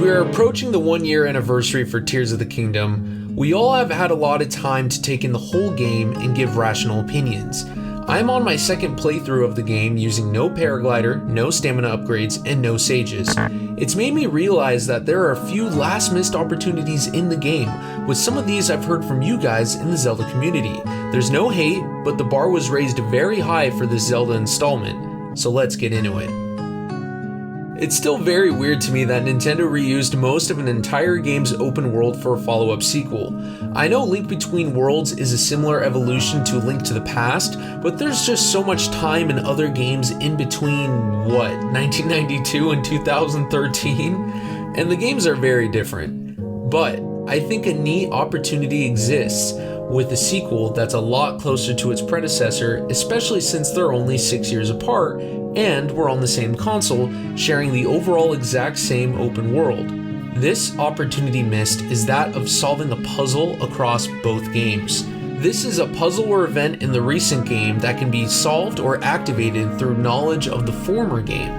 we are approaching the 1-year anniversary for Tears of the Kingdom, we all have had a lot of time to take in the whole game and give rational opinions. I'm on my second playthrough of the game using no paraglider, no stamina upgrades, and no sages. It's made me realize that there are a few last missed opportunities in the game. With some of these I've heard from you guys in the Zelda community. There's no hate, but the bar was raised very high for this Zelda installment, so let's get into it. It's still very weird to me that Nintendo reused most of an entire game's open world for a follow-up sequel. I know Link Between Worlds is a similar evolution to Link to the Past, but there's just so much time in other games in between, 1992 and 2013? And the games are very different. But I think a neat opportunity exists with a sequel that's a lot closer to its predecessor, especially since they're only 6 years apart and we're on the same console, sharing the overall exact same open world. This opportunity missed is that of solving a puzzle across both games. This is a puzzle or event in the recent game that can be solved or activated through knowledge of the former game.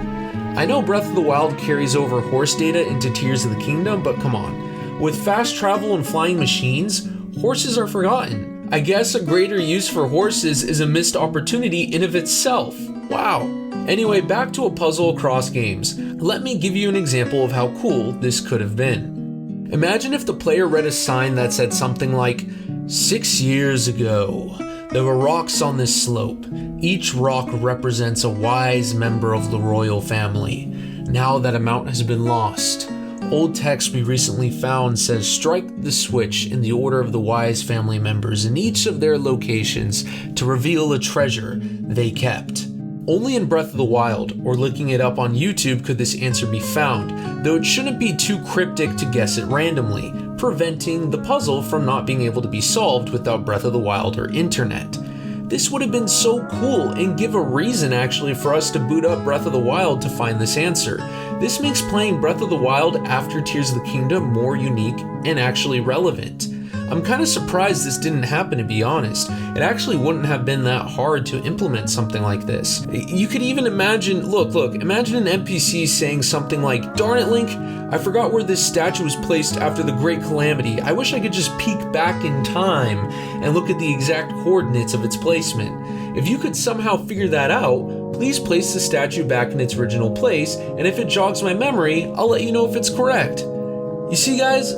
I know Breath of the Wild carries over horse data into Tears of the Kingdom, but come on. With fast travel and flying machines, horses are forgotten. I guess a greater use for horses is a missed opportunity in of itself. Wow. Anyway, back to a puzzle across games. Let me give you an example of how cool this could have been. Imagine if the player read a sign that said something like, 6 years ago, there were rocks on this slope. Each rock represents a wise member of the royal family. Now that amount has been lost. Old text we recently found says strike the switch in the order of the wise family members in each of their locations to reveal a treasure they kept. Only in Breath of the Wild, or looking it up on YouTube, could this answer be found, though it shouldn't be too cryptic to guess it randomly, preventing the puzzle from not being able to be solved without Breath of the Wild or internet. This would have been so cool and give a reason actually for us to boot up Breath of the Wild to find this answer. This makes playing Breath of the Wild after Tears of the Kingdom more unique and actually relevant. I'm kind of surprised this didn't happen, to be honest. It actually wouldn't have been that hard to implement something like this. You could even imagine, imagine an NPC saying something like, darn it Link, I forgot where this statue was placed after the Great Calamity. I wish I could just peek back in time and look at the exact coordinates of its placement. If you could somehow figure that out, please place the statue back in its original place, and if it jogs my memory, I'll let you know if it's correct. You see guys,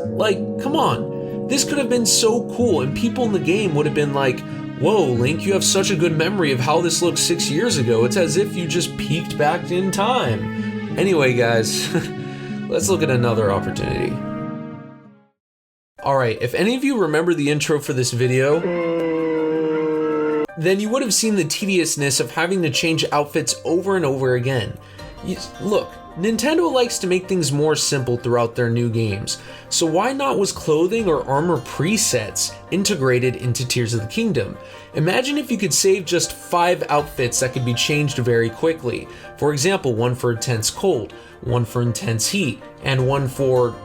come on. This could have been so cool, and people in the game would have been like, whoa, Link, you have such a good memory of how this looked 6 years ago. It's as if you just peeked back in time. Anyway, guys, let's look at another opportunity. Alright, if any of you remember the intro for this video, then you would have seen the tediousness of having to change outfits over and over again. Look, Nintendo likes to make things more simple throughout their new games, so why not was clothing or armor presets integrated into Tears of the Kingdom? Imagine if you could save just 5 outfits that could be changed very quickly. For example, one for intense cold, one for intense heat, and one for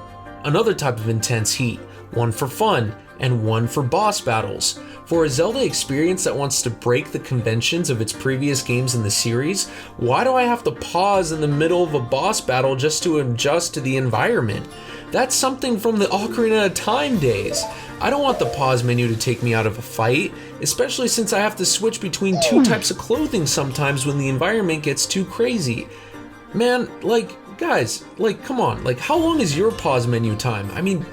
another type of intense heat, one for fun, and one for boss battles. For a Zelda experience that wants to break the conventions of its previous games in the series, why do I have to pause in the middle of a boss battle just to adjust to the environment? That's something from the Ocarina of Time days. I don't want the pause menu to take me out of a fight, especially since I have to switch between 2 types of clothing sometimes when the environment gets too crazy. Man, guys, come on, how long is your pause menu time? I mean,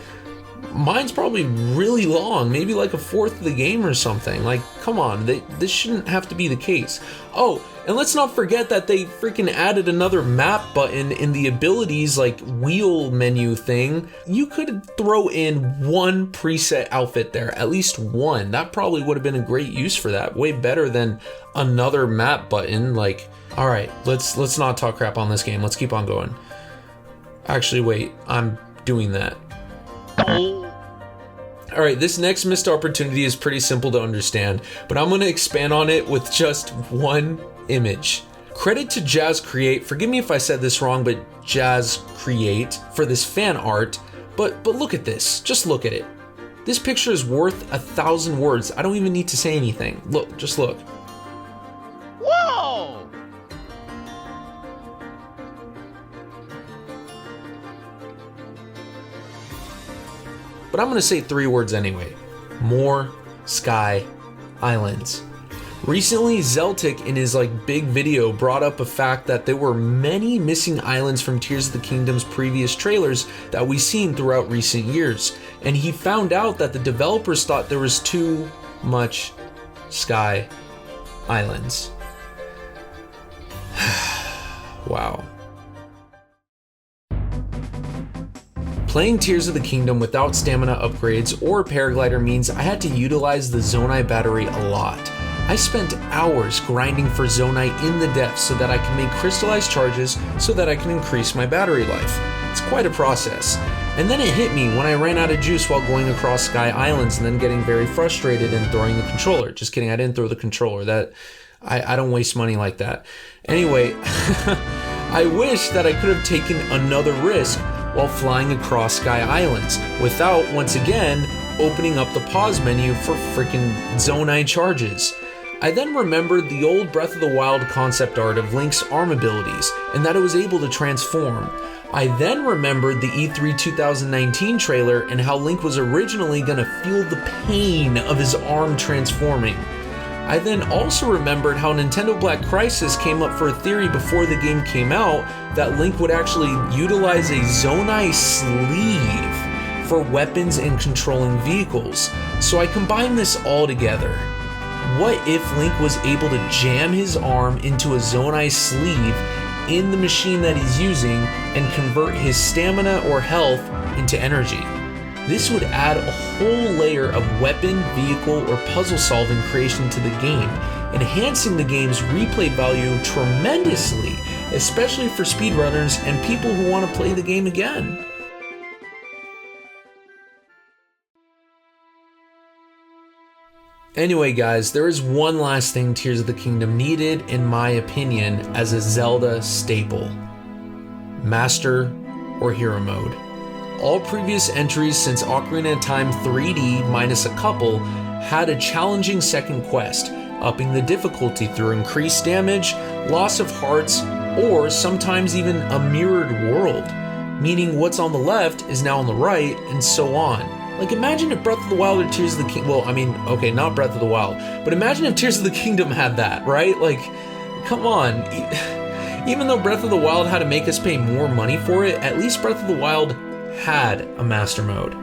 mine's probably really long, maybe like a fourth of the game or something. Come on, this shouldn't have to be the case. Oh, and let's not forget that they freaking added another map button in the abilities wheel menu thing. You could throw in 1 preset outfit there, at least 1. That probably would have been a great use for that. Way better than another map button. Alright, let's not talk crap on this game. Let's keep on going. Actually, wait, I'm doing that. Alright, this next missed opportunity is pretty simple to understand, but I'm going to expand on it with just 1 image. Credit to Jasqreate, forgive me if I said this wrong, but Jasqreate, for this fan art, but look at this, just look at it. This picture is worth 1,000 words, I don't even need to say anything. Look, just look. Whoa! but I'm gonna say 3 words anyway. More Sky Islands. Recently, Zeltic in his big video brought up a fact that there were many missing islands from Tears of the Kingdom's previous trailers that we've seen throughout recent years, and he found out that the developers thought there was too much Sky Islands. Wow. Playing Tears of the Kingdom without stamina upgrades or a paraglider means I had to utilize the Zonai battery a lot. I spent hours grinding for Zonai in the depths so that I can make crystallized charges so that I can increase my battery life. It's quite a process. And then it hit me when I ran out of juice while going across Sky Islands and then getting very frustrated and throwing the controller. Just kidding, I didn't throw the controller. I don't waste money like that. Anyway, I wish that I could have taken another risk while flying across Sky Islands without, once again, opening up the pause menu for freaking Zonai charges. I then remembered the old Breath of the Wild concept art of Link's arm abilities and that it was able to transform. I then remembered the E3 2019 trailer and how Link was originally going to feel the pain of his arm transforming. I then also remembered how Nintendo Black Crisis came up for a theory before the game came out that Link would actually utilize a Zonai sleeve for weapons and controlling vehicles. So I combined this all together. What if Link was able to jam his arm into a Zonai sleeve in the machine that he's using and convert his stamina or health into energy? This would add a whole layer of weapon, vehicle, or puzzle solving creation to the game, enhancing the game's replay value tremendously, especially for speedrunners and people who want to play the game again. Anyway guys, there is one last thing Tears of the Kingdom needed, in my opinion, as a Zelda staple. Master or Hero Mode. All previous entries since Ocarina of Time 3D minus a couple had a challenging second quest, upping the difficulty through increased damage, loss of hearts, or sometimes even a mirrored world, meaning what's on the left is now on the right, and so on. Imagine if Breath of the Wild or Tears of the Kingdom, okay, not Breath of the Wild, but imagine if Tears of the Kingdom had that, right? Come on. Even though Breath of the Wild had to make us pay more money for it, at least Breath of the Wild had a master mode.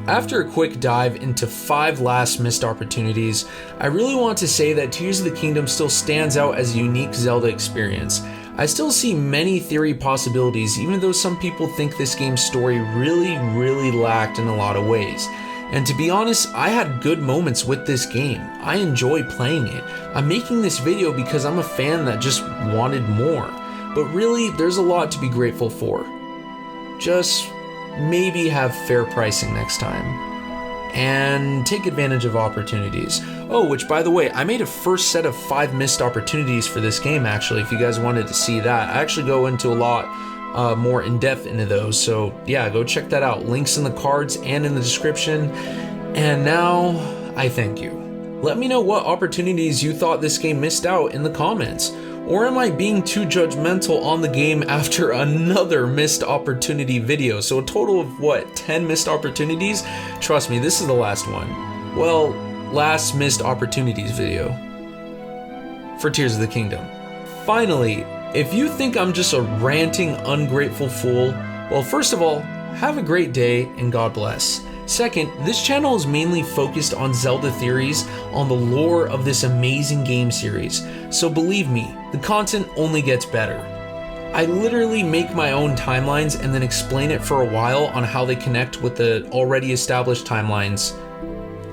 After a quick dive into 5 last missed opportunities, I really want to say that Tears of the Kingdom still stands out as a unique Zelda experience. I still see many theory possibilities, even though some people think this game's story really lacked in a lot of ways. And to be honest, I had good moments with this game. I enjoy playing it. I'm making this video because I'm a fan that just wanted more. But really, there's a lot to be grateful for. Just maybe have fair pricing next time. And take advantage of opportunities. Oh, which by the way, I made a first set of 5 missed opportunities for this game actually, if you guys wanted to see that. I actually go into a lot more in depth into those, so yeah, go check that out. Links in the cards and in the description. And now, I thank you. Let me know what opportunities you thought this game missed out in the comments. Or am I being too judgmental on the game after another missed opportunity video? So a total of what, 10 missed opportunities? Trust me, this is the last one. Well, last missed opportunities video for Tears of the Kingdom. Finally, if you think I'm just a ranting, ungrateful fool, well, first of all, have a great day and God bless. Second, this channel is mainly focused on Zelda theories, on the lore of this amazing game series. So believe me, the content only gets better. I literally make my own timelines and then explain it for a while on how they connect with the already established timelines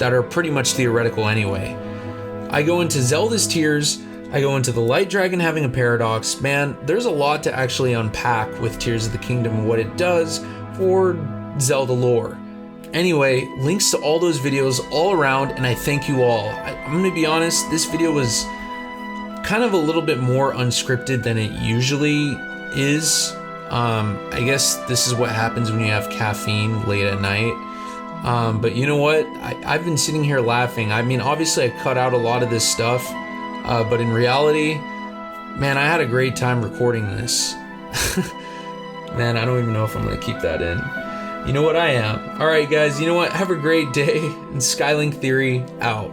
that are pretty much theoretical anyway. I go into Zelda's Tears, I go into the Light Dragon having a paradox. Man, there's a lot to actually unpack with Tears of the Kingdom and what it does for Zelda lore. Anyway, links to all those videos all around, and I thank you all. I'm gonna be honest, this video was kind of a little bit more unscripted than it usually is. I guess this is what happens when you have caffeine late at night. But you know what? I've been sitting here laughing. I mean, obviously I cut out a lot of this stuff, but in reality, man, I had a great time recording this. Man, I don't even know if I'm going to keep that in. You know what, I am. Alright guys, you know what? Have a great day, and Skylink Theory out.